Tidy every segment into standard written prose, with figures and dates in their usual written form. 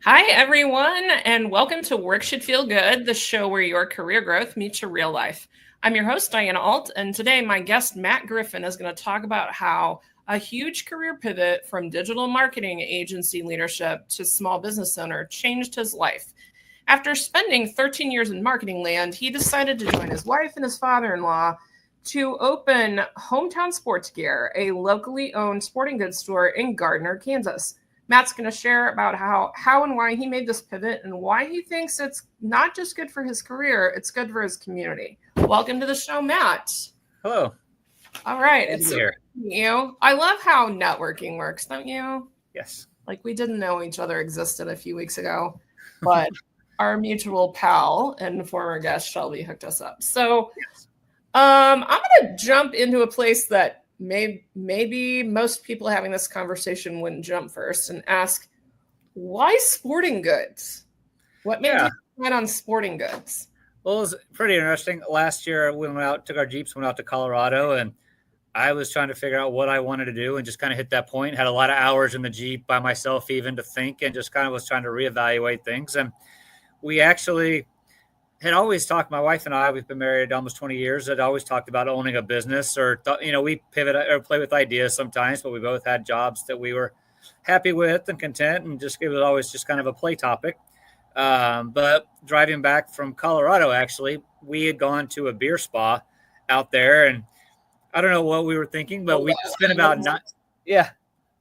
Hi, everyone, and welcome to Work Should Feel Good, the show where your career growth meets your real life. I'm your host, Diana Alt, and today my guest, Matt Griffin, is going to talk about how a huge career pivot from digital marketing agency leadership to small business owner changed his life. After spending 13 years in marketing land, he decided to join his wife and his father-in-law to open Hometown Sports Gear, a locally owned sporting goods store in Gardner, Kansas. Matt's going to share about how and why he made this pivot and why he thinks it's not just good for his career, it's good for his community. Welcome to the show, Matt. Hello. All right. It's here. You. I love how networking works, don't you? Yes. Like we didn't know each other existed a few weeks ago, but our mutual pal and former guest Shelby hooked us up. So yes. I'm going to jump into a place that maybe most people having this conversation wouldn't jump first and ask, why sporting goods? What made you decide on sporting goods? Well, it was pretty interesting. Last year, we took our Jeeps, went out to Colorado, and I was trying to figure out what I wanted to do and just kind of hit that point. Had a lot of hours in the Jeep by myself even to think and just kind of was trying to reevaluate things. And we actually had always talked, my wife and I, we've been married almost 20 years, had always talked about owning a business or, we pivot or play with ideas sometimes, but we both had jobs that we were happy with and content, and just it was always just kind of a play topic. But driving back from Colorado, actually, we had gone to a beer spa out there, and I don't know what we were thinking, but we spent about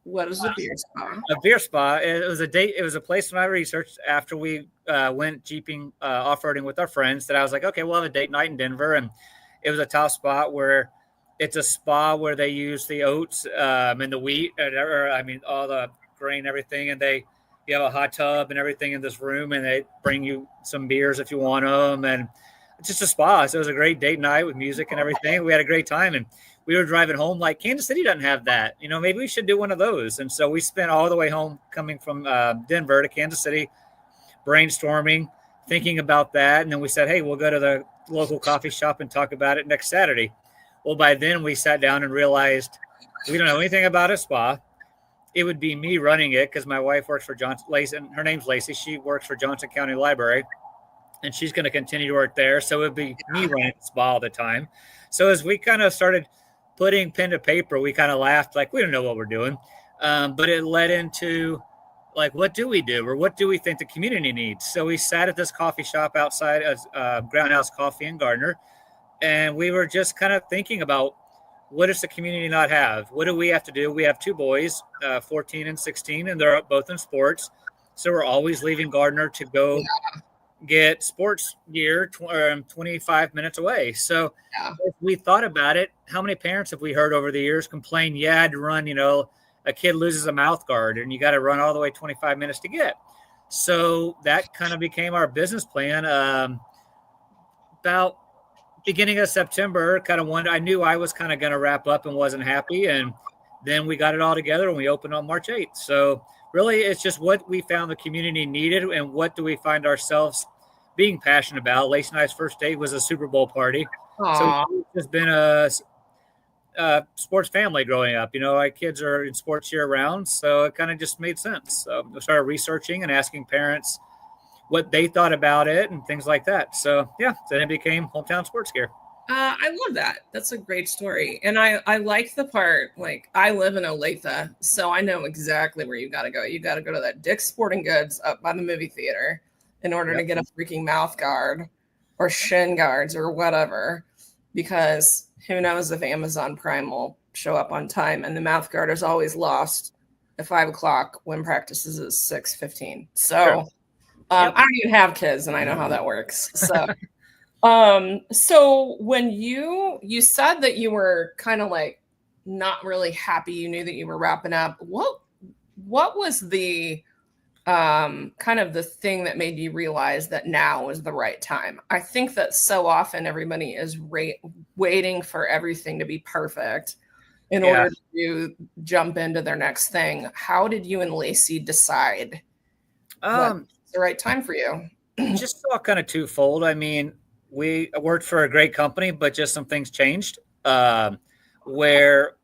What is a beer spa? A beer spa. It was a date. It was a place when I researched after we went jeeping, off-roading with our friends, that I was like, okay, we'll have a date night in Denver. And it was a top spot where it's a spa where they use the oats and the wheat, all the grain, everything. And you have a hot tub and everything in this room, and they bring you some beers if you want them. And it's just a spa. So it was a great date night with music and everything. We had a great time. And we were driving home like Kansas City doesn't have that. Maybe we should do one of those. And so we spent all the way home coming from Denver to Kansas City, brainstorming, thinking about that. And then we said, hey, we'll go to the local coffee shop and talk about it next Saturday. Well, by then we sat down and realized we don't know anything about a spa. It would be me running it because my wife works for Johnson Lacey. Her name's Lacey. She works for Johnson County Library, and she's going to continue to work there. So it would be me running the spa all the time. So as we kind of started putting pen to paper, we kind of laughed like we don't know what we're doing. But it led into like, what do we do, or what do we think the community needs? So we sat at this coffee shop outside of Groundhouse Coffee in Gardner, and we were just kind of thinking about, what does the community not have? What do we have to do? We have two boys, 14 and 16, and they're both in sports. So we're always leaving Gardner to go get sports gear 25 minutes away. So if we thought about it, how many parents have we heard over the years complain, you had to run, a kid loses a mouth guard and you got to run all the way 25 minutes to get. So that kind of became our business plan. About beginning of September, I knew I was kind of going to wrap up and wasn't happy. And then we got it all together and we opened on March 8th. So really, it's just what we found the community needed and what do we find ourselves being passionate about. Lacey and I's first date was a Super Bowl party. Aww. So it's just been a sports family growing up. Our kids are in sports year round, so it kind of just made sense. So we started researching and asking parents what they thought about it and things like that. So then it became Hometown Sports Gear. I love that. That's a great story. And I like the part, like, I live in Olathe, so I know exactly where you got to go. You got to go to that Dick's Sporting Goods up by the movie theater in order to get a freaking mouth guard or shin guards or whatever, because who knows if Amazon Prime will show up on time, and the mouth guard is always lost at 5:00 when practices is 6:15. So I don't even have kids, and I know how that works. So so when you said that you were kind of like not really happy, you knew that you were wrapping up, what was the kind of the thing that made you realize that now is the right time? I think that so often everybody is waiting for everything to be perfect in order to jump into their next thing. How did you and Lacey decide what's the right time for you? Just all kind of twofold. I mean, we worked for a great company, but just some things changed where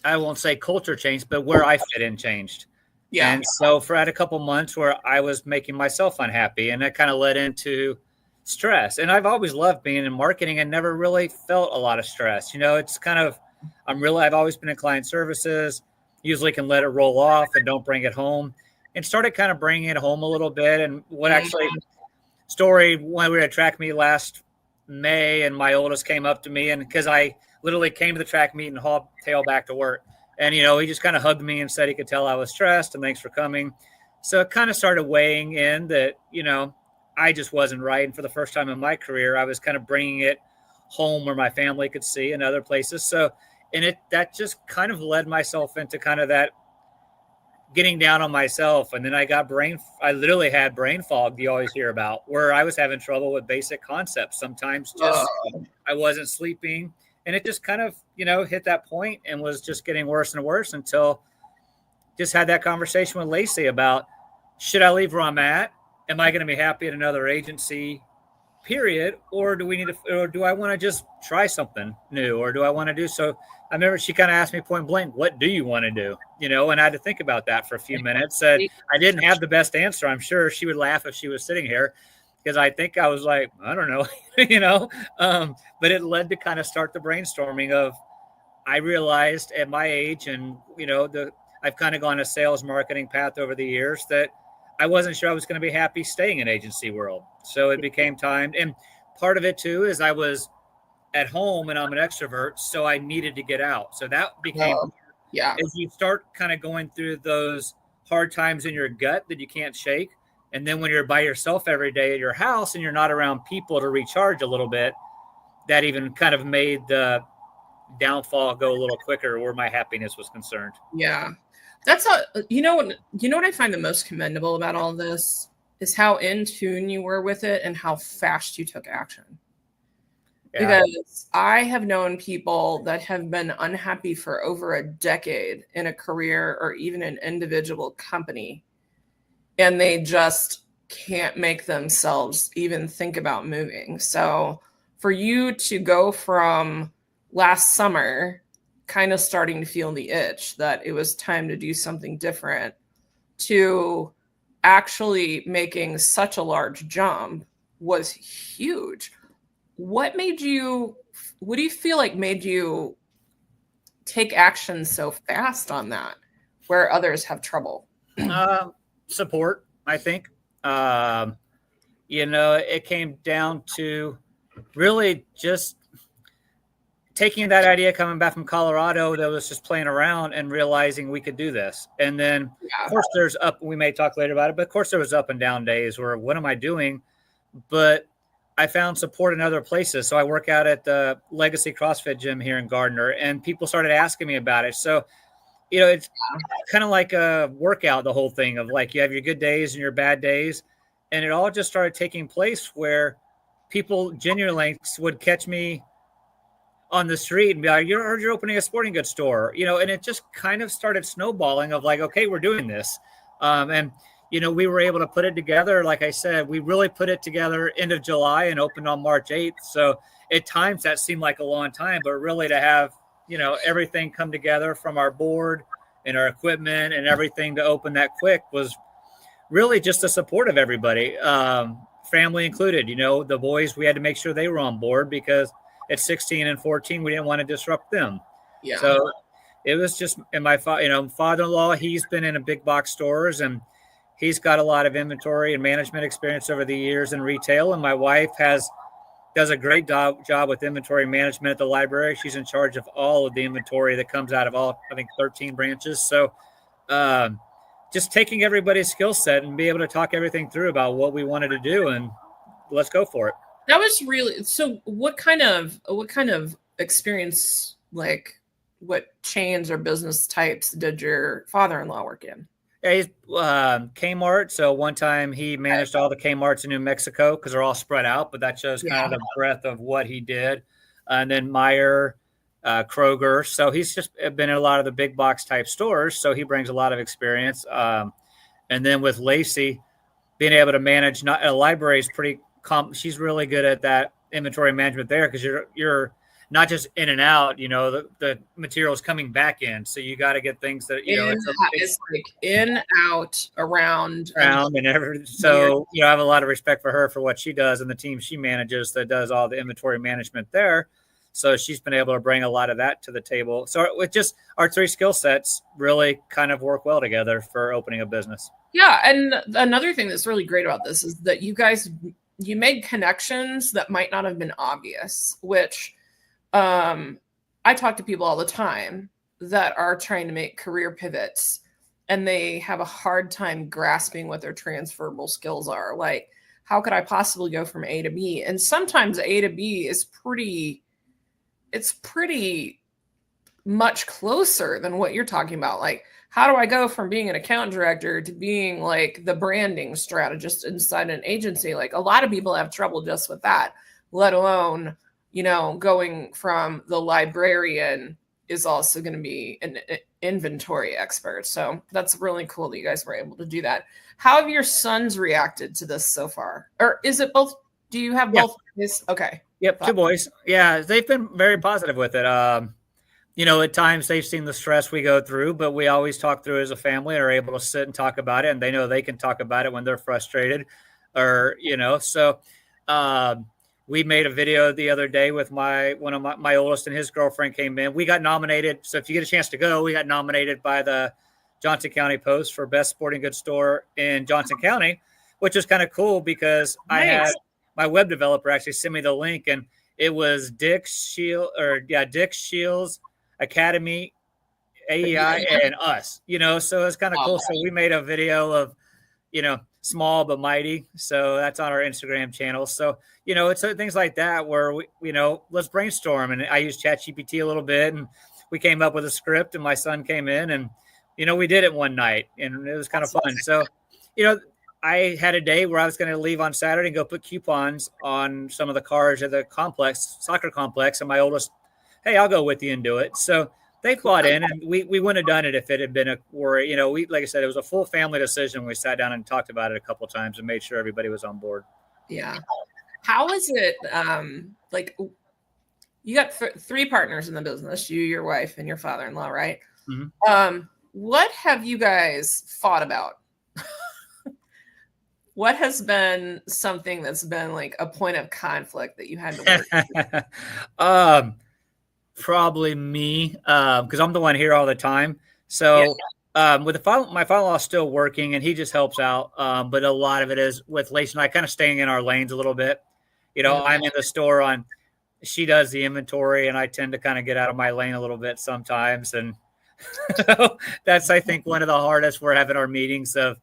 I won't say culture changed, but where I fit in changed. Yeah. And so I had a couple months where I was making myself unhappy, and that kind of led into stress. And I've always loved being in marketing and never really felt a lot of stress. It's kind of, I've always been in client services, usually can let it roll off and don't bring it home, and started kind of bringing it home a little bit. And what actually story when we were at track meet last May, and my oldest came up to me, and because I literally came to the track meet and hauled tail back to work. And, he just kind of hugged me and said he could tell I was stressed and thanks for coming. So it kind of started weighing in that, I just wasn't right. And for the first time in my career, I was kind of bringing it home where my family could see and other places. So, that just kind of led myself into kind of that getting down on myself. And then I literally had brain fog you always hear about, where I was having trouble with basic concepts. Sometimes just I wasn't sleeping. And it just kind of, hit that point and was just getting worse and worse until just had that conversation with Lacey about, should I leave where I'm at? Am I going to be happy at another agency, period? Or do I want to just try something new? Or do I want to do so? I remember she kind of asked me point blank, what do you want to do? And I had to think about that for a few minutes. And I didn't have the best answer. I'm sure she would laugh if she was sitting here, because I think I was like, I don't know, but it led to kind of start the brainstorming of, I realized at my age and, I've kind of gone a sales marketing path over the years, that I wasn't sure I was going to be happy staying in agency world. So it became time. And part of it too, is I was at home and I'm an extrovert, so I needed to get out. So that became, as you start kind of going through those hard times in your gut that you can't shake. And then when you're by yourself every day at your house and you're not around people to recharge a little bit, that even kind of made the downfall go a little quicker where my happiness was concerned. Yeah. That's what I find the most commendable about all this is how in tune you were with it and how fast you took action. Yeah. Because I have known people that have been unhappy for over a decade in a career or even an individual company, and they just can't make themselves even think about moving. So for you to go from last summer kind of starting to feel the itch that it was time to do something different to actually making such a large jump was huge. What do you feel like made you take action so fast on that where others have trouble? Support, I think. It came down to really just taking that idea coming back from Colorado that was just playing around and realizing we could do this. And then, of course, we may talk later about it, but of course there was up and down days where, what am I doing? But I found support in other places. So I work out at the Legacy CrossFit gym here in Gardner, and people started asking me about it. So, it's kind of like a workout, the whole thing of like, you have your good days and your bad days. And it all just started taking place where people genuinely would catch me on the street and be like, you're opening a sporting goods store, and it just kind of started snowballing of like, okay, we're doing this. We were able to put it together. Like I said, we really put it together end of July and opened on March 8th. So at times that seemed like a long time, but really to have, everything come together from our board and our equipment and everything to open that quick was really just the support of everybody, family included. The boys, we had to make sure they were on board because at 16 and 14, we didn't want to disrupt them. Yeah. So it was just, and my father-in-law, he's been in a big box stores and he's got a lot of inventory and management experience over the years in retail. And my wife does a great job with inventory management at the library. She's in charge of all of the inventory that comes out of all, I think, 13 branches. So just taking everybody's skill set and be able to talk everything through about what we wanted to do, and let's go for it. That was really, so what kind of experience, like what chains or business types did your father-in-law work in? Yeah, he's Kmart. So one time he managed all the Kmarts in New Mexico because they're all spread out, but that shows kind of the breadth of what he did. And then Meyer, Kroger. So he's just been in a lot of the big box type stores. So he brings a lot of experience. And then with Lacey, being able to manage a library is pretty she's really good at that inventory management there because you're not just in and out, the materials coming back in. So you got to get things that, it's like in, out, around, and everything. So, I have a lot of respect for her for what she does and the team she manages that does all the inventory management there. So she's been able to bring a lot of that to the table. So with just our three skill sets really kind of work well together for opening a business. Yeah. And another thing that's really great about this is that you made connections that might not have been obvious, which I talk to people all the time that are trying to make career pivots and they have a hard time grasping what their transferable skills are. Like, how could I possibly go from A to B? And sometimes A to B is pretty much closer than what you're talking about. Like, how do I go from being an account director to being like the branding strategist inside an agency? Like, a lot of people have trouble just with that, let alone, going from the librarian is also going to be an inventory expert. So that's really cool that you guys were able to do that. How have your sons reacted to this so far? Or is it both? Do you have both? Okay. Yep. 2 boys. Yeah. They've been very positive with it. At times they've seen the stress we go through, but we always talk through as a family and are able to sit and talk about it. And they know they can talk about it when they're frustrated we made a video the other day with one of my oldest, and his girlfriend came in. We got nominated. So if you get a chance to go, we got nominated by the Johnson County Post for best sporting goods store in Johnson County, which is kind of cool because I had my web developer actually send me the link, and it was Dick Shields Academy, AEI, and us, so it's kind of cool. So we made a video of, small but mighty. So that's on our Instagram channel. So, it's things like that where we, let's brainstorm. And I used ChatGPT a little bit, and we came up with a script, and my son came in, and, we did it one night, and it was kind of fun. So, I had a day where I was going to leave on Saturday and go put coupons on some of the cars at the soccer complex. And my oldest, hey, I'll go with you and do it. So they bought in, and we wouldn't have done it if it had been a worry. Like I said, it was a full family decision. We sat down and talked about it a couple of times and made sure everybody was on board. Yeah. How is it? Like, you got 3 partners in the business, you, your wife, and your father-in-law, right? Mm-hmm. What have you guys fought about? What has been something that's been like a point of conflict that you had to work? Probably me, because I'm the one here all the time. So with my father-in-law is still working, and he just helps out. But a lot of it is with Lacey and I kind of staying in our lanes a little bit. I'm in the store she does the inventory, and I tend to kind of get out of my lane a little bit sometimes. And that's, I think, one of the hardest. We're having our meetings of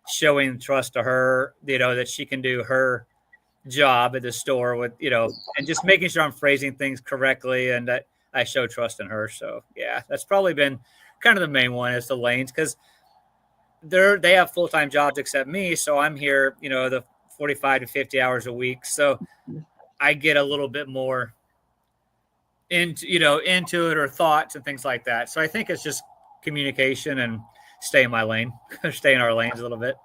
showing trust to her, that she can do her job at the store with, and just making sure I'm phrasing things correctly and that I show trust in her. So yeah, that's probably been kind of the main one is the lanes, because they have full-time jobs except me. So I'm here, the 45 to 50 hours a week. So I get a little bit more into it or thoughts and things like that. So I think it's just communication and stay in my lane, stay in our lanes a little bit.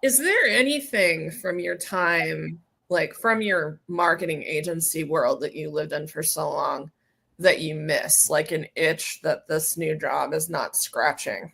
Is there anything from your time, like from your marketing agency world that you lived in for so long, that you miss, like an itch that this new job is not scratching?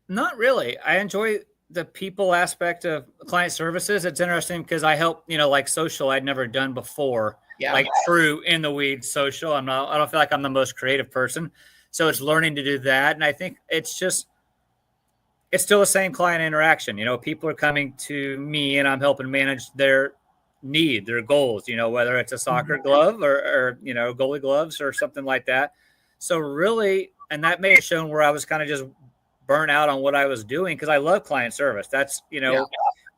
Not really. I enjoy the people aspect of client services. It's interesting because I help, like social I'd never done before, like true in the weeds social. I don't feel like I'm the most creative person. So it's learning to do that. And I think it's still the same client interaction. People are coming to me and I'm helping manage their need, their goals, whether it's a soccer glove or goalie gloves or something like that. So really, and that may have shown where I was kind of just burnt out on what I was doing, because I love client service. That's,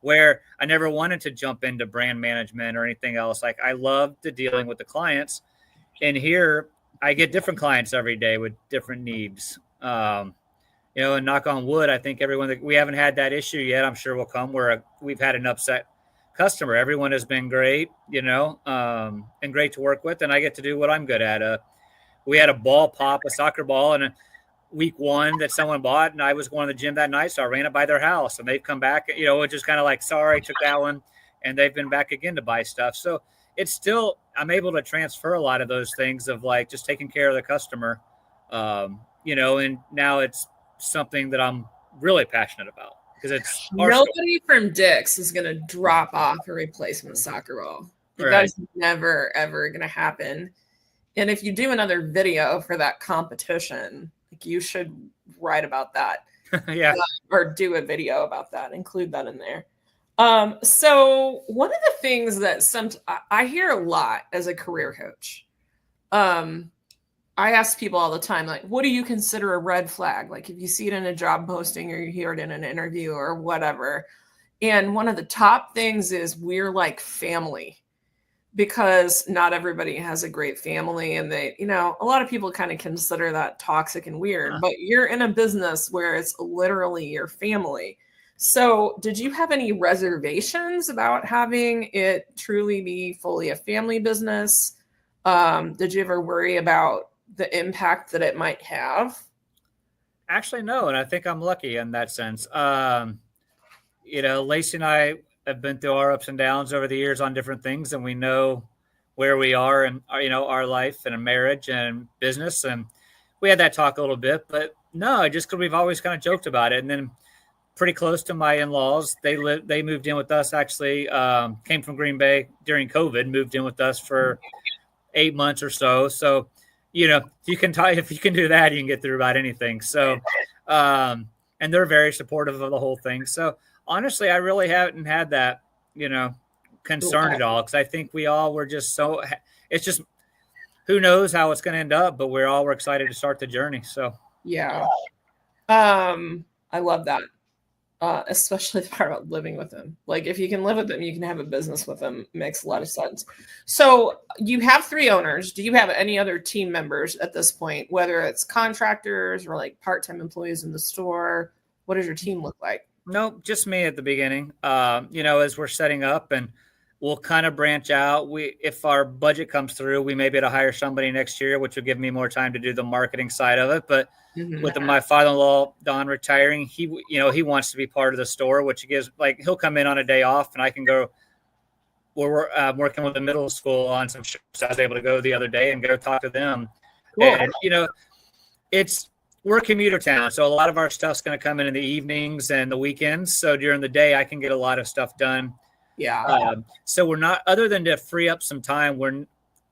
where I never wanted to jump into brand management or anything else. Like, I love the dealing with the clients, and here I get different clients every day with different needs. And knock on wood, I think we haven't had that issue yet. I'm sure will come where we've had an upset customer. Everyone has been great, and great to work with. And I get to do what I'm good at. We had a ball pop, a soccer ball, and week 1 that someone bought, and I was going to the gym that night. So I ran it by their house, and they've come back, it's just kind of like, sorry, I took that one. And they've been back again to buy stuff. So, it's still, I'm able to transfer a lot of those things of like just taking care of the customer, and now it's something that I'm really passionate about because it's our store. Nobody from Dick's is going to drop off a replacement soccer ball. Like, Right. that is never, ever going to happen. And if you do another video for that competition, like, you should write about that. Yeah. Or do a video about that, include that in there. So one of the things that I hear a lot as a career coach, I ask people all the time, like, what do you consider a red flag? Like, if you see it in a job posting or you hear it in an interview or whatever. And one of the top things is we're like family, because not everybody has a great family, and they, a lot of people kind of consider that toxic and weird, but you're in a business where it's literally your family. So did you have any reservations about having it truly be fully a family business? Did you ever worry about the impact that it might have? Actually, no. And I think I'm lucky in that sense. Lacey and I have been through our ups and downs over the years on different things, and we know where we are in our life and a marriage and business. And we had that talk a little bit, but no, just because we've always kind of joked about it. And then pretty close to my in-laws, they moved in with us, actually, came from Green Bay during COVID, moved in with us for 8 months or so. So, if you can do that, you can get through about anything. So, and they're very supportive of the whole thing. So honestly, I really haven't had that, concern at all. Cause I think we all were just it's just, who knows how it's going to end up, but we're excited to start the journey. So, yeah. I love that. Especially the part about living with them. Like, if you can live with them, you can have a business with them. It makes a lot of sense. So you have 3 owners. Do you have any other team members at this point, whether it's contractors or like part-time employees in the store? What does your team look like? Nope, just me at the beginning. As we're setting up, and we'll kind of branch out. If our budget comes through, we may be able to hire somebody next year, which will give me more time to do the marketing side of it. But with my father-in-law, Don, retiring, he wants to be part of the store, which gives, like, he'll come in on a day off and I can go. We're working with the middle school on some shows. I was able to go the other day and go talk to them. Cool. And, we're a commuter town, so a lot of our stuff's going to come in the evenings and the weekends. So during the day, I can get a lot of stuff done. Yeah. So we're not, other than to free up some time,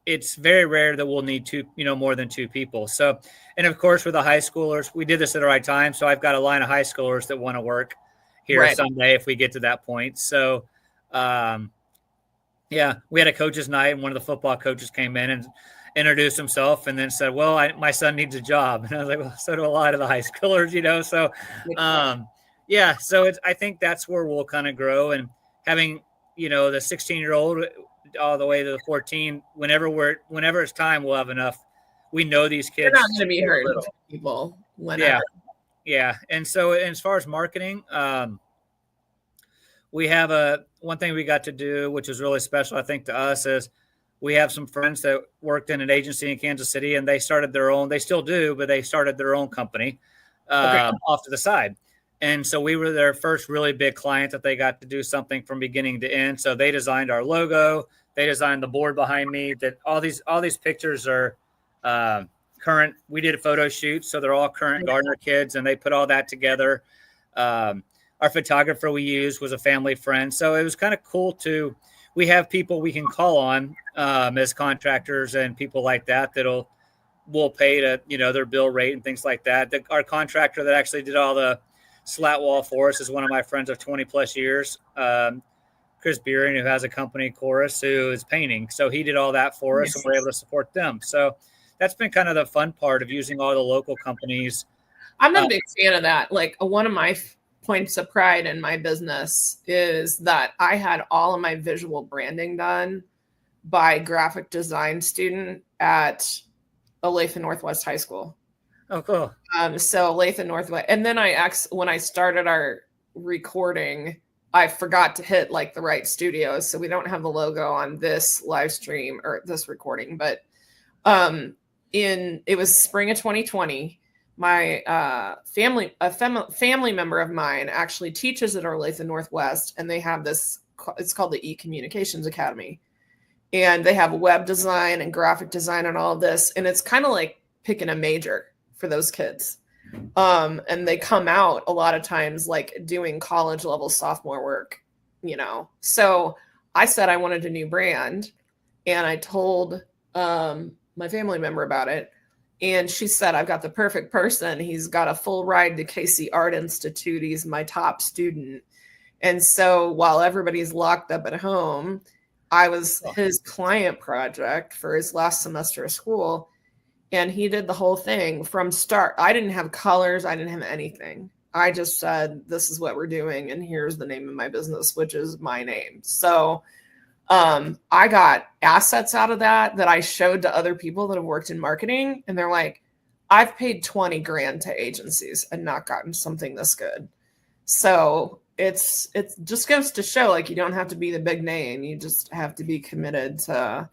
it's very rare that we'll need more than 2 people. So, and of course, with the high schoolers, we did this at the right time. So I've got a line of high schoolers that want to work here someday if we get to that point. So, we had a coaches night, and one of the football coaches came in and introduced himself and then said, well, my son needs a job. And I was like, well, so do a lot of the high schoolers, So, so I think that's where we'll kind of grow, and having, the 16-year-old all the way to the 14, whenever it's time, we'll have enough. We know these kids. They're not going to be hurting people whenever. Yeah. And so as far as marketing, we have one thing we got to do, which is really special, I think, to us, is we have some friends that worked in an agency in Kansas City, and they started their own, they still do, but they started their own company off to the side. And so we were their first really big client that they got to do something from beginning to end. So they designed our logo. They designed the board behind me. That all these pictures are current. We did a photo shoot, so they're all current Gardner kids, and they put all that together. Our photographer we used was a family friend. So it was kind of cool we have people we can call on as contractors and people like that will pay to, their bill rate and things like that. Our contractor that actually did all the slat wall for us is one of my friends of 20 plus years, Chris Beering, who has a company, Chorus, who is painting. So he did all that for us, and we're able to support them. So that's been kind of the fun part of using all the local companies. I'm a big fan of that. Like, one of my points of pride in my business is that I had all of my visual branding done by graphic design student at Olathe Northwest High School. Oh, cool. So Olathe Northwest. And then when I started our recording, I forgot to hit like the right studios. So we don't have the logo on this live stream or this recording, but it was spring of 2020. My family member of mine actually teaches at Olathe Northwest, and they have this, it's called the E-Communications Academy. and they have web design and graphic design and all of this. And it's kind of like picking a major for those kids. And they come out a lot of times like doing college level sophomore work, So I said I wanted a new brand, and I told my family member about it. And she said, I've got the perfect person. He's got a full ride to Casey Art Institute. He's my top student. And so while everybody's locked up at home, I was his client project for his last semester of school. And he did the whole thing from start. I didn't have colors. I didn't have anything. I just said, this is what we're doing. And here's the name of my business, which is my name. So I got assets out of that I showed to other people that have worked in marketing. And they're like, I've paid 20 grand to agencies and not gotten something this good. So it just goes to show, like, you don't have to be the big name. You just have to be committed to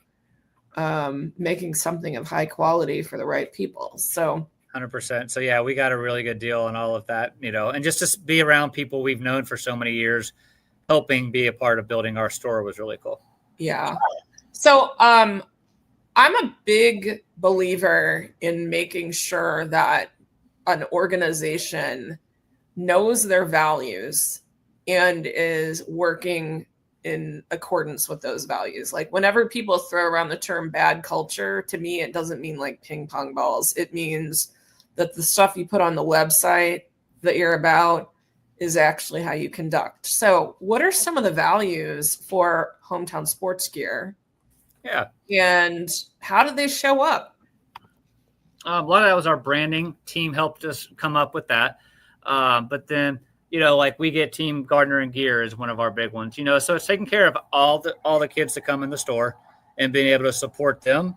making something of high quality for the right people. So 100%. So yeah, we got a really good deal on all of that, and just to be around people we've known for so many years, helping be a part of building our store was really cool. Yeah. So I'm a big believer in making sure that an organization knows their values and is working in accordance with those values. Like, whenever people throw around the term bad culture, to me, it doesn't mean like ping pong balls. It means that the stuff you put on the website that you're about is actually how you conduct. So what are some of the values for Hometown Sports Gear? Yeah. And how did they show up? A lot of that was our branding team helped us come up with that. But then, like, we get Team Gardner and Gear is one of our big ones, so it's taking care of all the kids that come in the store and being able to support them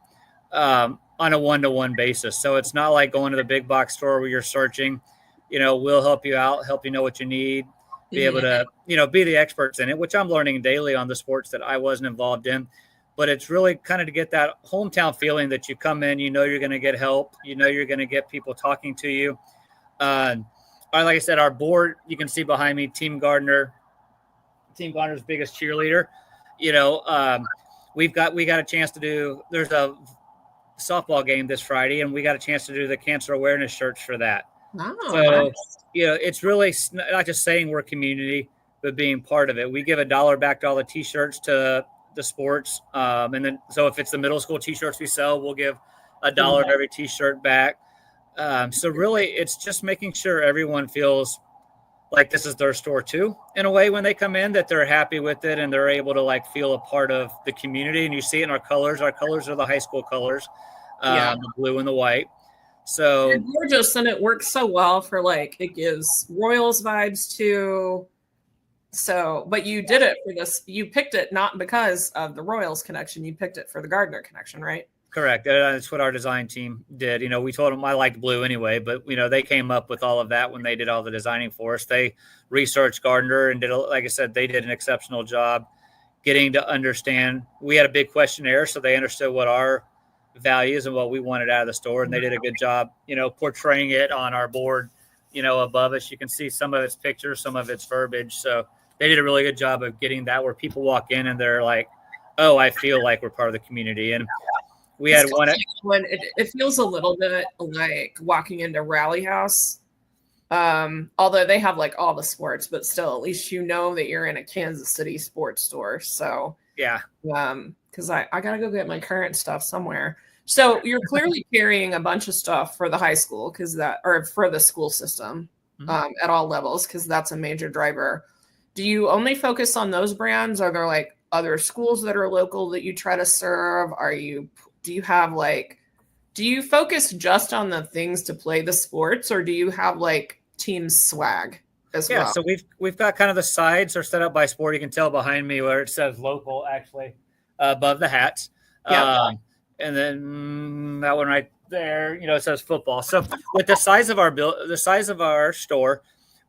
on a one-to-one basis. So it's not like going to the big box store where you're searching. We'll help you out, help you know what you need, be able to, be the experts in it, which I'm learning daily on the sports that I wasn't involved in. But it's really kind of to get that hometown feeling that you come in, you're going to get help, you're going to get people talking to you. Like I said, our board, you can see behind me, Team Gardner's biggest cheerleader. We got a chance to there's a softball game this Friday, and we got a chance to do the cancer awareness shirts for that. Oh, So, nice. It's really not just saying we're a community, but being part of it. We give $1 back to all the T-shirts to the sports. And then, so if it's the middle school T-shirts we sell, we'll give $1 to every T-shirt back. So really, it's just making sure everyone feels like this is their store too, in a way, when they come in, that they're happy with it and they're able to like feel a part of the community. And you see it in our colors. Our colors are the high school colors, the blue and the white. So it's gorgeous, and it works so well for, like, it gives Royals vibes too. So, but you did it for this. You picked it not because of the Royals connection. You picked it for the Gardner connection, right? Correct. That's what our design team did. We told them I liked blue anyway, but they came up with all of that when they did all the designing for us. They researched Gardner and like I said, they did an exceptional job getting to understand. We had a big questionnaire, so they understood what our values and what we wanted out of the store, and they did a good job, portraying it on our board, above us. You can see some of its pictures, some of its verbiage. So they did a really good job of getting that where people walk in and they're like, oh, I feel like we're part of the community. And we had one. When it feels a little bit like walking into Rally House, although they have like all the sports, but still, at least that you're in a Kansas City sports store. So yeah, because I gotta go get my current stuff somewhere. So you're clearly carrying a bunch of stuff for the high school or for the school system at all levels, because that's a major driver. Do you only focus on those brands? Are there like other schools that are local that you try to serve? Do you focus just on the things to play the sports, or do you have like team swag as well? Yeah, so we've got kind of the sides are set up by sport. You can tell behind me where it says local, actually, above the hats. Yeah. And then that one right there, it says football. So with the size of our store,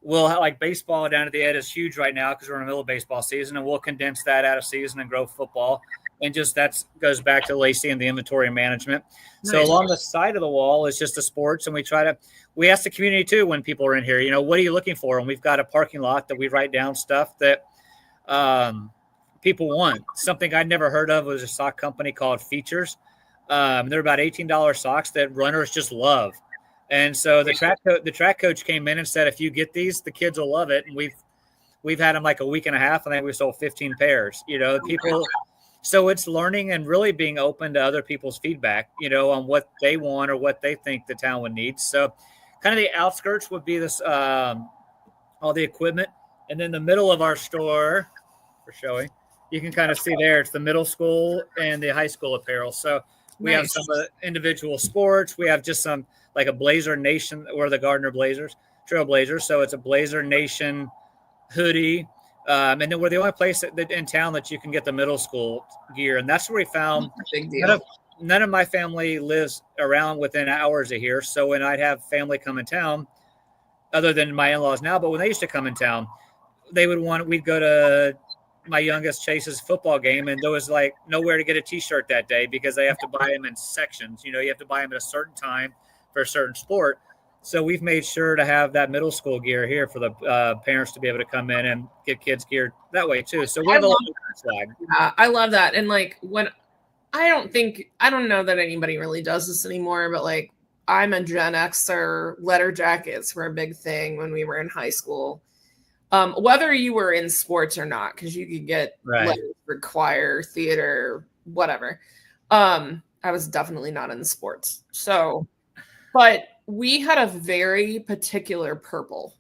we'll have, like, baseball down at the end is huge right now because we're in the middle of baseball season, and we'll condense that out of season and grow football. And just that goes back to Lacey and the inventory management. Nice. So along the side of the wall is just the sports, and we ask the community too when people are in here, what are you looking for? And we've got a parking lot that we write down stuff that people want. Something I'd never heard of was a sock company called Features. They're about $18 socks that runners just love. And so the track coach came in and said, if you get these, the kids will love it. And we've had them like a week and a half, and I think we sold 15 pairs. People. So it's learning and really being open to other people's feedback, on what they want or what they think the town would need. So kind of the outskirts would be this, all the equipment. And then the middle of our store for showing, you can kind of see there, it's the middle school and the high school apparel. So we have some of the individual sports. We have just some like a Blazer Nation, or the Gardner Blazers, Trail Blazers. So it's a Blazer Nation hoodie. And then we're the only place in town that you can get the middle school gear. And that's where we found big deal. None of my family lives around within hours of here. So when I'd have family come in town, other than my in-laws now, but when they used to come in town, we'd go to my youngest Chase's football game, and there was like nowhere to get a t-shirt that day because they have to buy them in sections. You have to buy them at a certain time for a certain sport. So we've made sure to have that middle school gear here for the parents to be able to come in and get kids geared that way too. So we have a lot of swag. Yeah, I love that. And like I don't know that anybody really does this anymore, but like I'm a Gen Xer, letter jackets were a big thing when we were in high school. Whether you were in sports or not, because you could get letters for choir, theater, whatever. I was definitely not in sports. So, but we had a very particular purple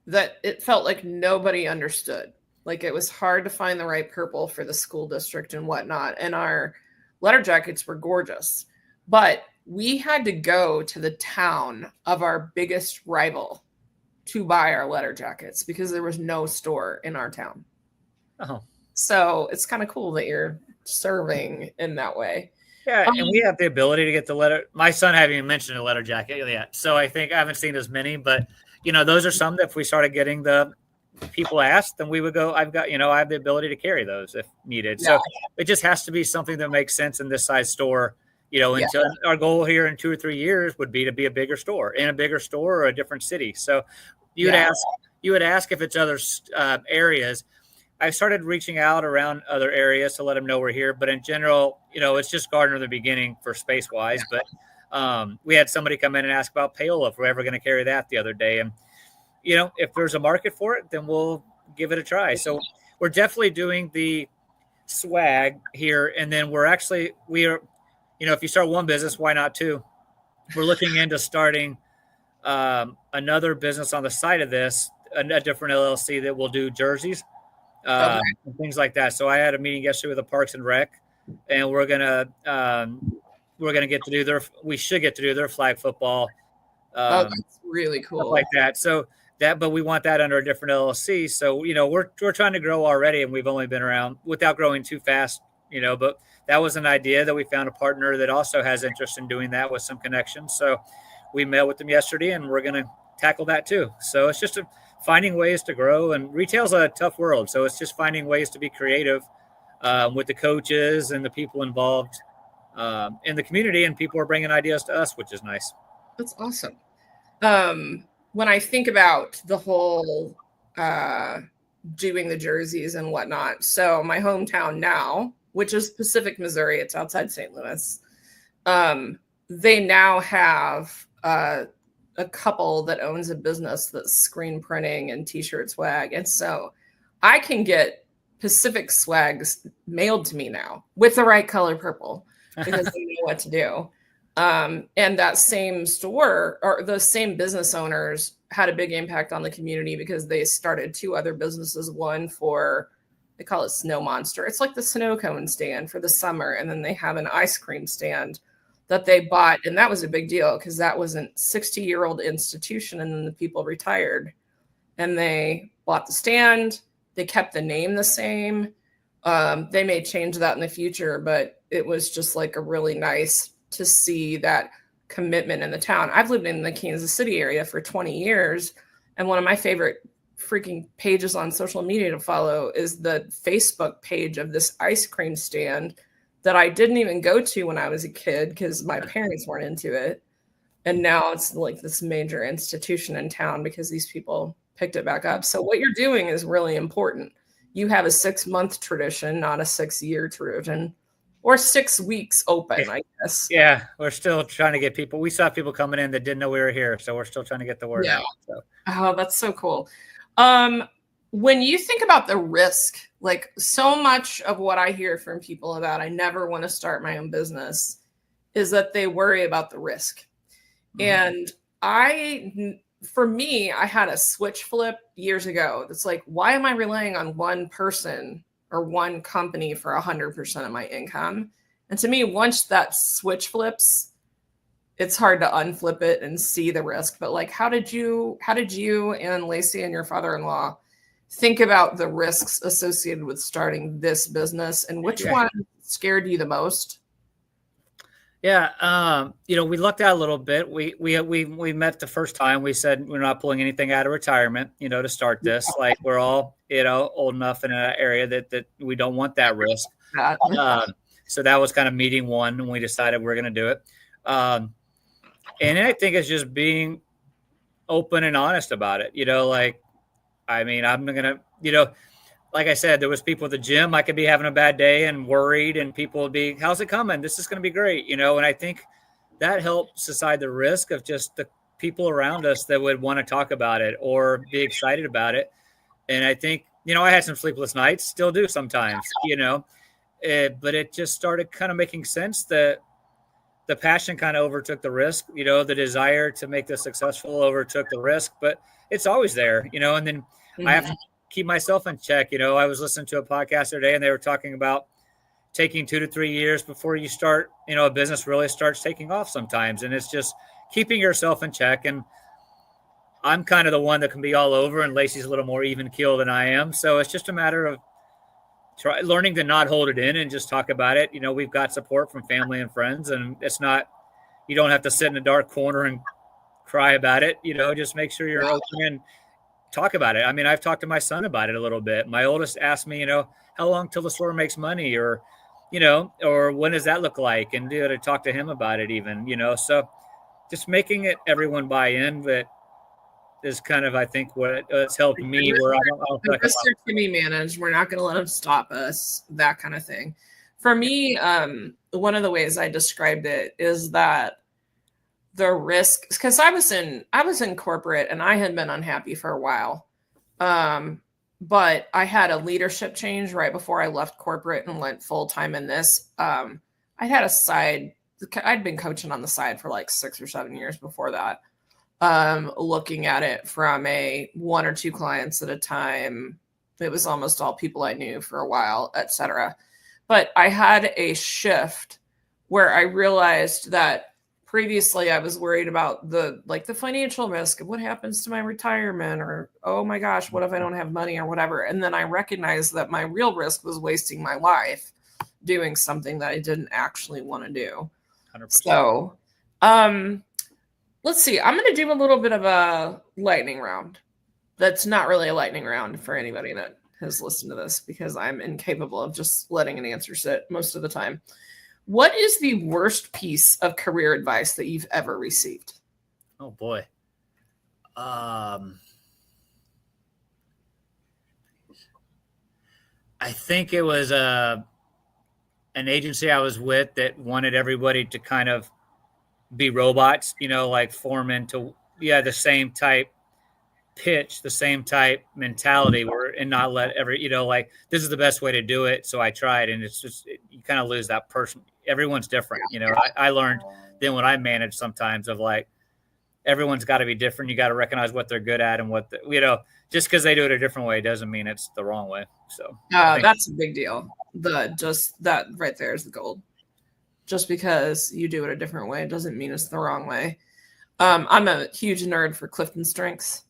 that it felt like nobody understood. Like it was hard to find the right purple for the school district and whatnot. And our letter jackets were gorgeous, but we had to go to the town of our biggest rival to buy our letter jackets because there was no store in our town. Oh, so it's kind of cool that you're serving in that way. Yeah, and we have the ability to get the letter. My son haven't even mentioned a letter jacket yet, so I think I haven't seen as many. But those are some that if we started getting the people asked, then we would go. I have the ability to carry those if needed. Yeah. So it just has to be something that makes sense in this size store. Until our goal here in 2 or 3 years would be to be a bigger store or a different city. So you would ask if it's other areas. I started reaching out around other areas to let them know we're here. But in general, it's just Gardner in the beginning for space wise. Yeah. But we had somebody come in and ask about payola if we're ever going to carry that the other day. And, if there's a market for it, then we'll give it a try. So we're definitely doing the swag here. And then we are, if you start one business, why not two? We're looking into starting another business on the side of this, a different LLC that will do jerseys. And things like that. So I had a meeting yesterday with the Parks and Rec, and we're gonna get to do we should get to do their flag football. That's really cool. Stuff like that. So but we want that under a different LLC. So we're trying to grow already, and we've only been around without growing too fast. But that was an idea that we found a partner that also has interest in doing that with some connections. So we met with them yesterday, and we're gonna tackle that too. So it's just finding ways to grow, and retail's a tough world. So it's just finding ways to be creative with the coaches and the people involved in the community, and people are bringing ideas to us, which is nice. That's awesome. When I think about the whole doing the jerseys and whatnot, so my hometown now, which is Pacific, Missouri, it's outside St. Louis, they now have a couple that owns a business that's screen printing and t-shirt swag. And so I can get Pacific swags mailed to me now with the right color purple because they know what to do. And that same store or the same business owners had a big impact on the community because they started 2 other businesses. One for, they call it Snow Monster. It's like the snow cone stand for the summer. And then they have an ice cream stand that they bought. And that was a big deal because that was a 60-year-old institution. And then the people retired and they bought the stand. They kept the name the same. They may change that in the future, but it was just like a really nice to see that commitment in the town. I've lived in the Kansas City area for 20 years. And one of my favorite freaking pages on social media to follow is the Facebook page of this ice cream stand that I didn't even go to when I was a kid because my parents weren't into it. And now it's like this major institution in town because these people picked it back up. So what you're doing is really important. you have a 6-month tradition, not a 6-year tradition, or 6 weeks open, I guess. Yeah, we're still trying to get people. We saw people coming in that didn't know we were here, so we're still trying to get the word out. So. Oh, that's so cool. When you think about the risk, like so much of what I hear from people about I never want to start my own business is that they worry about the risk. And for me, I had a switch flip years ago. That's like, why am I relying on one person or one company for 100% of my income? And to me, once that switch flips, it's hard to unflip it and see the risk. But like, how did you and Lacey and your father-in-law think about the risks associated with starting this business, and which one scared you the most? Yeah, we lucked out a little bit. We met the first time. We said we're not pulling anything out of retirement, to start this. Like we're all, old enough in an area that we don't want that risk. So that was kind of meeting one, and we decided we're going to do it. And I think it's just being open and honest about it. I'm going to, like I said, there was people at the gym. I could be having a bad day and worried, and people would be, how's it coming? This is going to be great. And I think that helps aside the risk of just the people around us that would want to talk about it or be excited about it. And I think, I had some sleepless nights, still do sometimes, but it just started kind of making sense that the passion kind of overtook the risk, the desire to make this successful overtook the risk, but it's always there, and then I have to keep myself in check. I was listening to a podcast the other day, and they were talking about taking 2 to 3 years before you start, a business really starts taking off sometimes. And it's just keeping yourself in check. And I'm kind of the one that can be all over, and Lacey's a little more even keel than I am. So it's just a matter of learning to not hold it in and just talk about it. We've got support from family and friends, and it's not, you don't have to sit in a dark corner and cry about it. Just make sure you're open and talk about it. I've talked to my son about it a little bit. My oldest asked me, how long till the store makes money, or when does that look like? And to talk to him about it even, so just making it everyone buy in, that is kind of, I think, what it's helped me. Where the risks are to be managed. We're not going to let them stop us, that kind of thing. For me, one of the ways I described it is that the risk, because I was in corporate and I had been unhappy for a while. But I had a leadership change right before I left corporate and went full time in this. I had I'd been coaching on the side for like 6 or 7 years before that. Looking at it from a 1 or 2 clients at a time. It was almost all people I knew for a while, etc. But I had a shift where I realized that previously I was worried about the financial risk of what happens to my retirement, or, oh my gosh, what if I don't have money or whatever. And then I recognized that my real risk was wasting my life doing something that I didn't actually want to do. 100%. So, let's see. I'm going to do a little bit of a lightning round. That's not really a lightning round for anybody that has listened to this, because I'm incapable of just letting an answer sit most of the time. What is the worst piece of career advice that you've ever received? Oh boy. I think it was an agency I was with that wanted everybody to kind of be robots, like form into the same type pitch, the same type mentality, and not let this is the best way to do it. So I tried, and it's just, you kind of lose that person. Everyone's different. I learned then when I managed sometimes of everyone's got to be different. You got to recognize what they're good at, and just because they do it a different way doesn't mean it's the wrong way. So that's a big deal. That right there is the gold. Just because you do it a different way doesn't mean it's the wrong way. I'm a huge nerd for Clifton Strengths,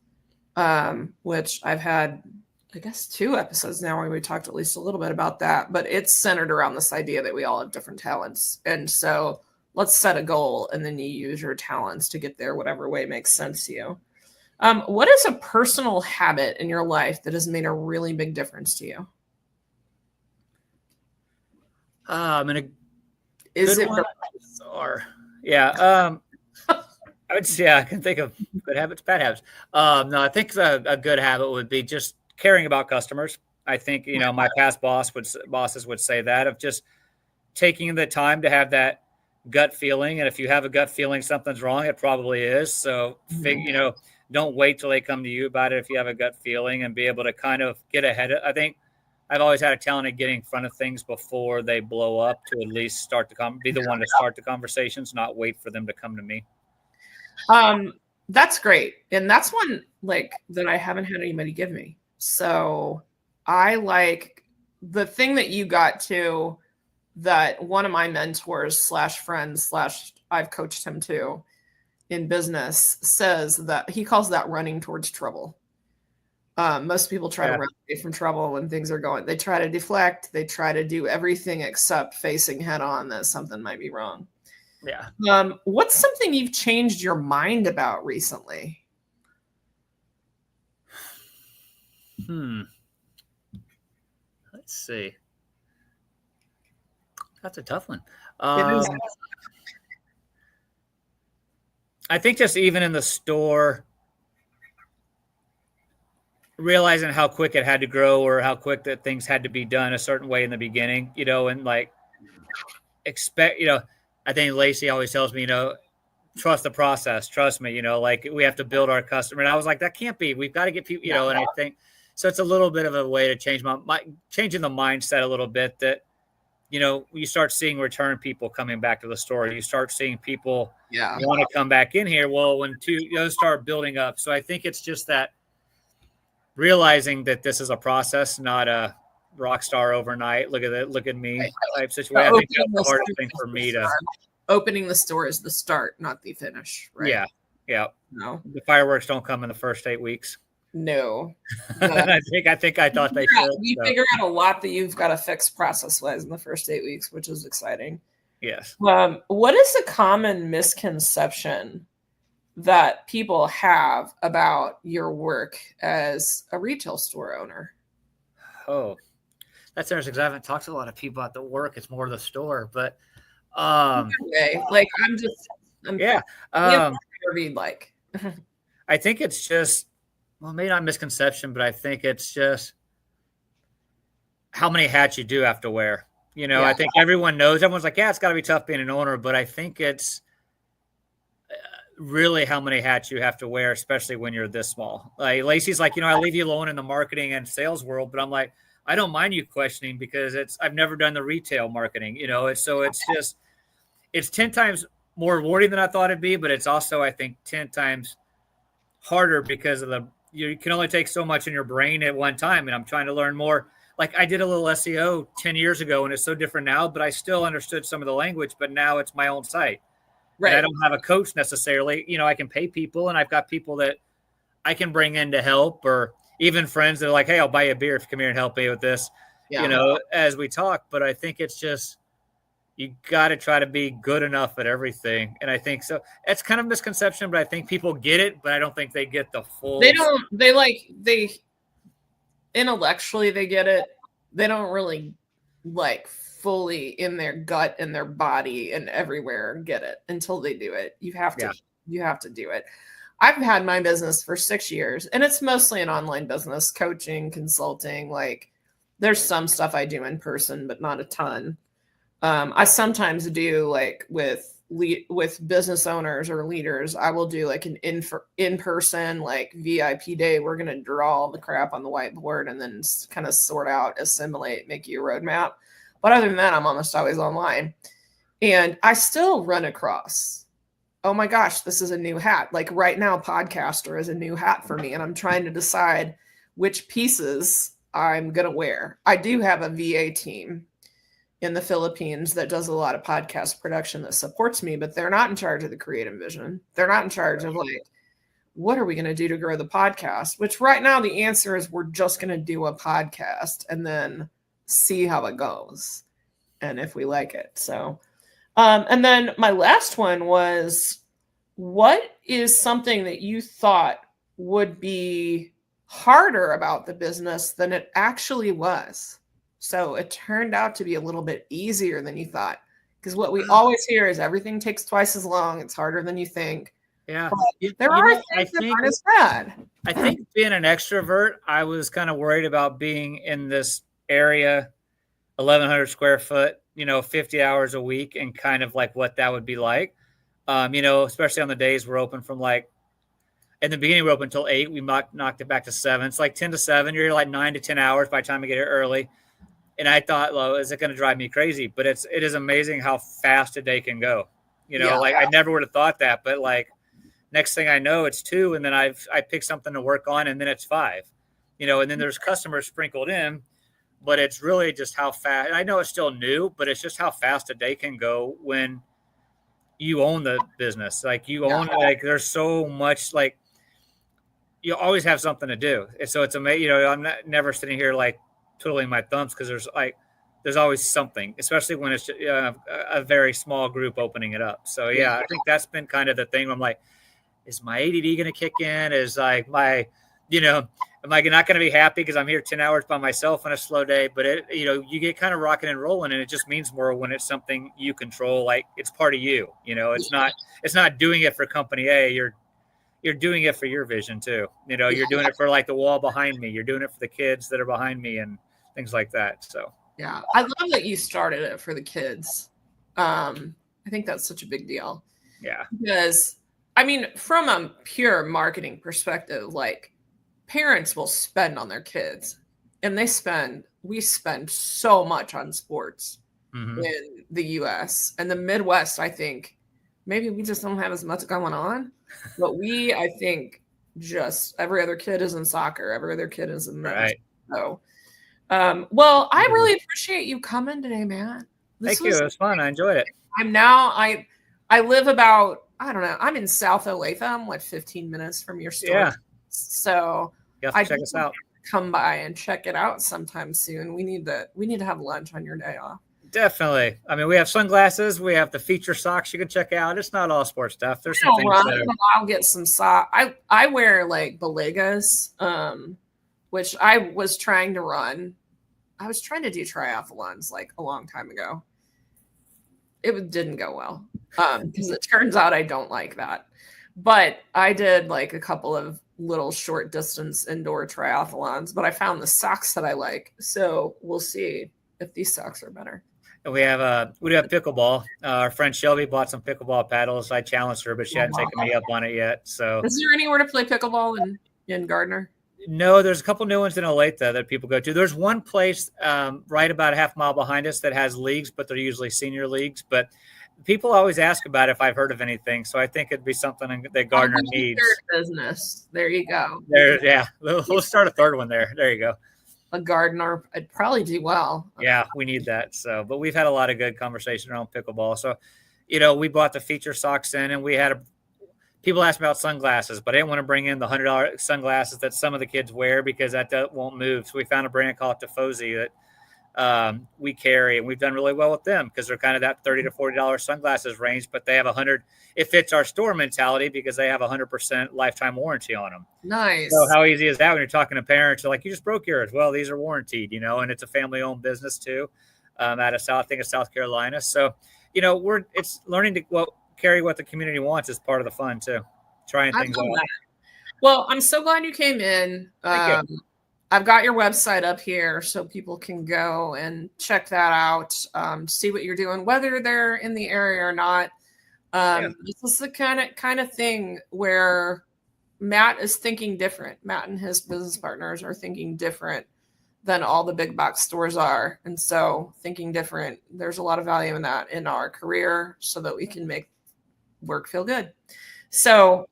which I've had, I guess, 2 episodes now where we talked at least a little bit about that, but it's centered around this idea that we all have different talents. And so let's set a goal, and then you use your talents to get there, whatever way makes sense to you. What is a personal habit in your life that has made a really big difference to you? Is it I would say I can think of good habits, bad habits. No, I think a good habit would be just caring about customers. I think, my past bosses would say that, of just taking the time to have that gut feeling. And if you have a gut feeling something's wrong, it probably is. So, don't wait till they come to you about it. If you have a gut feeling, and be able to kind of get ahead I think I've always had a talent of getting in front of things before they blow up, to at least start be the one to start the conversations, not wait for them to come to me. That's great. And that's one that I haven't had anybody give me. So I like the thing that you got to, that one of my mentors / friends / I've coached him to in business says, that he calls that running towards trouble. Most people try to run away from trouble when things are going. They try to deflect. They try to do everything except facing head on that something might be wrong. Yeah. What's something you've changed your mind about recently? Let's see. That's a tough one. I think just even in the store, realizing how quick it had to grow, or how quick that things had to be done a certain way in the beginning, and expect, I think Lacey always tells me, trust the process, trust me, we have to build our customer. And I was like, that can't be, we've got to get people, and I think, so it's a little bit of a way to change changing the mindset a little bit, that, you start seeing return people coming back to the store. You start seeing people want to come back in here. Well, when those start building up. So I think it's just that realizing that this is a process, not a rock star overnight. Look at me type situation. I think that's the hardest thing for me to. Opening the store is the start, not the finish. Right? Yeah. No, the fireworks don't come in the first 8 weeks. No. I think I thought they should. You figure out a lot that you've got to fix process-wise in the first 8 weeks, which is exciting. Yes. What is a common misconception that people have about your work as a retail store owner? Oh, that's interesting, because I haven't talked to a lot of people about the work. It's more the store, but I'm I think it's just, well, maybe not misconception, but I think it's just how many hats you do have to wear. I think everyone's like, it's got to be tough being an owner, but I think it's really how many hats you have to wear, especially when you're this small. Like Lacey's like, I leave you alone in the marketing and sales world, but I'm like, I don't mind you questioning, because I've never done the retail marketing, it's 10 times more rewarding than I thought it'd be, but it's also, I think, 10 times harder, because of you can only take so much in your brain at one time. And I'm trying to learn more. Like, I did a little SEO 10 years ago, and it's so different now, but I still understood some of the language, but now it's my own site. Right. And I don't have a coach necessarily. I can pay people, and I've got people that I can bring in to help, or even friends that are like, hey, I'll buy you a beer if you come here and help me with this, as we talk. But I think it's just, you got to try to be good enough at everything. And I think so. It's kind of a misconception, but I think people get it, but I don't think they get the full. They intellectually, they get it. They don't really fully in their gut and their body and everywhere get it until they do it. You have to do it. I've had my business for 6 years, and it's mostly an online business, coaching, consulting. There's some stuff I do in person, but not a ton. I sometimes do with business owners or leaders. I will do an in-person VIP day. We're going to draw all the crap on the whiteboard and then kind of sort out, assimilate, make you a roadmap. But other than that, I'm almost always online. And I still run across, oh my gosh, this is a new hat. Right now, podcaster is a new hat for me. And I'm trying to decide which pieces I'm going to wear. I do have a VA team in the Philippines that does a lot of podcast production that supports me, but they're not in charge of the creative vision. They're not in charge of what are we going to do to grow the podcast? Which right now the answer is we're just going to do a podcast and then see how it goes and if we like it. So, and then my last one was, what is something that you thought would be harder about the business than it actually was? So it turned out to be a little bit easier than you thought. Because what we always hear is everything takes twice as long. It's harder than you think. Yeah. There are things that aren't as bad. I think being an extrovert, I was kind of worried about being in this area, 1,100 square foot, 50 hours a week, and kind of like what that would be like. Especially on the days we're open from like, in the beginning, we're open until 8. We knocked it back to 7. It's like 10 to 7. You're like 9 to 10 hours by the time you get here early. And I thought, well, is it going to drive me crazy? But it is amazing how fast a day can go. I never would have thought that, but like next thing I know, it's 2, and then I pick something to work on, and then it's 5. And then there's customers sprinkled in, but it's really just how fast. I know it's still new, but it's just how fast a day can go when you own the business. Like you own, like there's so much, like you always have something to do. And so it's amazing. I'm never sitting here like twiddling my thumbs because there's always something, especially when it's a very small group opening it up. So I think that's been kind of the thing. I'm like, is my ADD going to kick in? Is like am I not going to be happy because I'm here 10 hours by myself on a slow day? But you get kind of rocking and rolling, and it just means more when it's something you control. Like it's part of you. It's not doing it for company A. You're doing it for your vision too. You're doing it for like the wall behind me. You're doing it for the kids that are behind me and things like that. So yeah, I love that you started it for the kids. I think that's such a big deal. Yeah, because from a pure marketing perspective, like parents will spend on their kids, and we spend so much on sports in the US and the Midwest. I think maybe we just don't have as much going on, but I think just every other kid is in soccer. Every other kid is in that. Right. So, well, I really appreciate you coming today, Matt. Thank you. It was fun. I enjoyed it. I live about, I don't know, I'm in South Olathe, like 15 minutes from your store. Yeah. So you have to check us out. Come by and check it out sometime soon. We need to have lunch on your day off. Definitely. We have sunglasses. We have the feature socks you can check out. It's not all sports stuff. There's some things I'll get some socks. I wear like Balegas, which I was trying to run. I was trying to do triathlons like a long time ago. It didn't go well because it turns out I don't like that. But I did like a couple of little short distance indoor triathlons, but I found the socks that I like. So we'll see if these socks are better. And we do have pickleball. Our friend Shelby bought some pickleball paddles. I challenged her, but she hadn't taken me up on it yet. So is there anywhere to play pickleball in Gardner? No, there's a couple new ones in Olathe that people go to. There's one place right about a half mile behind us that has leagues, but they're usually senior leagues. But people always ask about if I've heard of anything. So I think it'd be something that Gardner needs. Business. There you go. Yeah. We'll start a third one there. There you go. A Gardner, I'd probably do well. Yeah, we need that. So, but we've had a lot of good conversation around pickleball. So, we bought the feature socks in, and we had people asked me about sunglasses, but I didn't want to bring in the $100 sunglasses that some of the kids wear because that won't move. So we found a brand called Tifosi that we carry, and we've done really well with them because they're kind of that $30 to $40 sunglasses range, but they have it fits our store mentality because they have 100% lifetime warranty on them. Nice. So how easy is that when you're talking to parents? They're like, you just broke yours. Well, these are warranted, and it's a family owned business too, out of South Carolina. So, it's learning to carry what the community wants is part of the fun too. Trying things out. Well, I'm so glad you came in. Thank you. I've got your website up here so people can go and check that out, see what you're doing, whether they're in the area or not. This is the kind of thing where Matt is thinking different. Matt and his business partners are thinking different than all the big box stores are. And so thinking different, there's a lot of value in that in our career so that we can make work feel good. So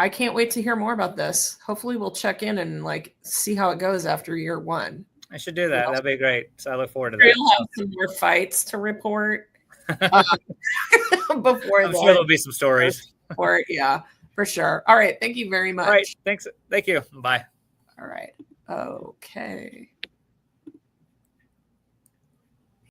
I can't wait to hear more about this. Hopefully we'll check in and see how it goes after year 1. I should do that. That'd be great. So I look forward to that. You'll have some more fights to report before I'm sure there'll be some stories. Yeah, for sure. All right. Thank you very much. All right. Thanks. Thank you. Bye. All right. Okay.